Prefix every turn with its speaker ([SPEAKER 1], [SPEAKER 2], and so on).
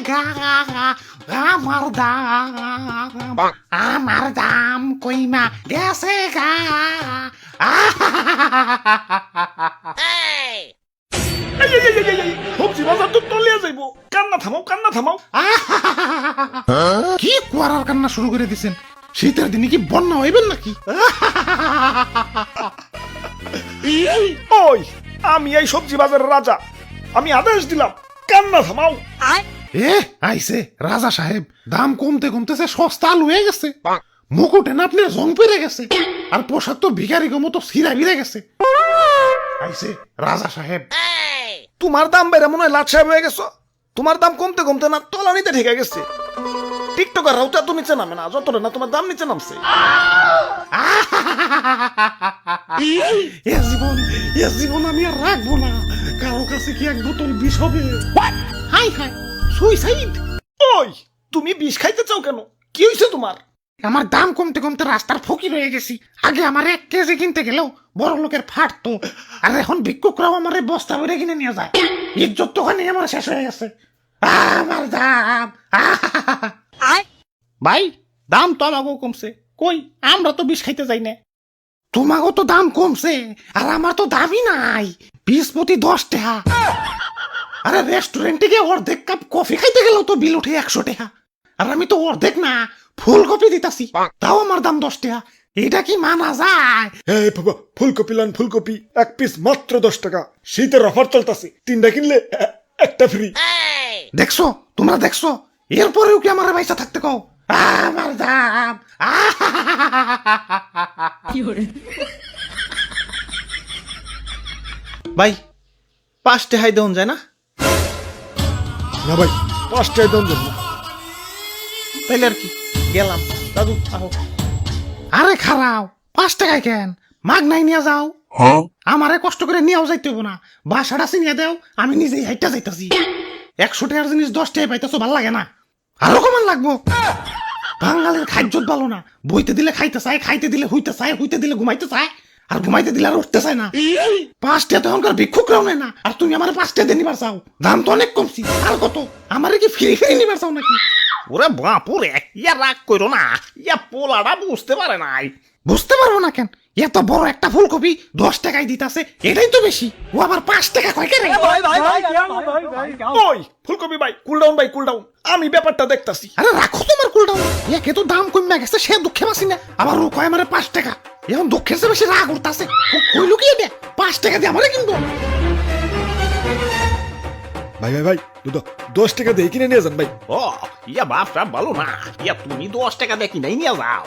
[SPEAKER 1] গা আমার দাম কইমা গেছে গা
[SPEAKER 2] সবজি বাজার তো তলিয়া যাইব। কান্না থামাও।
[SPEAKER 1] কি কুয়ারার কান্না শুরু করে দিছেন? শীতের দিনে কি বন্যা হইবেন নাকি?
[SPEAKER 2] ওই আমি এই সবজি বাজারের রাজা, আমি আদেশ দিলাম কান্না থামাও।
[SPEAKER 1] এ আইছে রাজা সাহেব, দাম কমতে কমতেছে সস্তা আলু হয়ে গেছে, মুকুটে না আপনার জং পেরে গেছে, আর পোশাক তো ভিখারির মতো ছিঁড়া ভিড়ে গেছে। আইছে রাজা সাহেব।
[SPEAKER 2] তোমার দাম বেড়ে মনে হয় লাট সাহেব হয়ে গেছো। তোমার দাম কমতে কমতে না তলানিতে ঠেকে গেছে। টিকটকার রাউটা তো নিচে নামে না, যতটা না তোমার দাম নিচে নামছে।
[SPEAKER 1] এ জীবন আমি আর রাখবো না। কারো কাছে কি এক বোতল বিষ হবে? High high, suicide!
[SPEAKER 2] ওই তুমি বিষ খাইতে চাও কেন? কি হয়েছে তোমার?
[SPEAKER 1] আমার দাম কমতে কমতে রাস্তার ফকির হয়ে গেছি। আগে আমার 1 কেজি কিনতে গেলেও বড় লোকের ফাটতো, আর এখন ভিক্ষুকরাও আমার বস্তা ভরে কিনে নিয়ে যায়। ইজ্জত তো ওখানে আমার শেষ হয়ে গেছে। আমার দাম ভাই, দাম তো আমাকেও কমছে, কই আমরা তো বিষ খাইতে যাই না। তোমাকেও তো দাম কমছে, আর আমার তো দামই নাই। 20 প্রতি 10 টাকা। আরে রেস্টুরেন্টে গিয়ে অর্ধেক কাপ কফি খাইতে গেলেও তো বিল উঠে 100 টাকা, আর আমি তো অর্ধেক না ফুলকপি দিতাছি, তাও আমার দাম 10 টাকা। এটা কি মানা যায়?
[SPEAKER 2] এই বাবা, ফুলকপি লান, ফুলকপি 1 পিস মাত্র 10 টাকা। শীতের অফার চলতেছে, 3টা কিনলে একটা ফ্রি।
[SPEAKER 1] দেখছো, তোমরা দেখছো, এরপরেও কি আমার পয়সা থাকতে কও? আমার দাম।
[SPEAKER 3] ভাই 5 টাকায় দেন যায় না?
[SPEAKER 2] না ভাই, 5 টাকায় দাম দেব না।
[SPEAKER 3] তাইলে আর কি, গেলাম। দাদু আহো।
[SPEAKER 1] আরে খারাও, 5 টাকায় কেন? মাগ নাই নিয়ে যাও। আমারে কষ্ট করে নিয়েও যাইতে হবো না, বাসাটা চিনিয়ে দেও, আমি নিজেই হাইটা যাইতাছি। 100 টাকার জিনিস 10 টাকায় পাইতেছো, ভাল লাগে না? আরো কমান লাগবো? বাঙালির খাদ্যত ভালো না, বইতে দিলে খাইতে চায়, খাইতে দিলে হইতে চায়, হইতে দিলে ঘুমাইতে চায়, আর ঘুমাইতে দিলে আর উঠতে চায় না। 5 টাকা তো এখনকার ভিক্ষুকরাও নেয় না, আর তুমি আমার 5 টাকা দিয়ে নিবার চাও? দাম তো অনেক কমছি। আর কত? আমারে কি ফ্রি নিবার চাও নাকি?
[SPEAKER 3] ওরে বাপুরে, ইয়া রাগ করো না, ইয়া পোলাটা বুঝতে পারে নাই।
[SPEAKER 1] বুঝতে পারবো না কেন? এত বড় একটা ফুলকপি 10 টাকায় দিতাছে, এটাই তো বেশি। ও আবার 5 টাকা কয় কেন?
[SPEAKER 2] ওই ফুলকপি ভাই, কুল ডাউন ভাই, কুল ডাউন। আমি ব্যাপারটা দেখতাছি।
[SPEAKER 1] আরে রাখো তোমার কুলটাও। একে তো দাম কমে গেছে, সে দুঃখে বাসি না, আবার ও কয় আমারে 5 টাকা। এখন দুঃখের চেয়ে বেশি রাগ উঠতাছে। কইলো কি এটা? 5 টাকা দিয়ে আমারে কিনবো?
[SPEAKER 2] ভাই, 10 টাকা দিয়ে কিনে নিয়ে যান ভাই।
[SPEAKER 3] ও ইয়া বাপটা ভালো না, ইয়া তুমি 10 টাকা দেখি নাই নিয়ে যাও।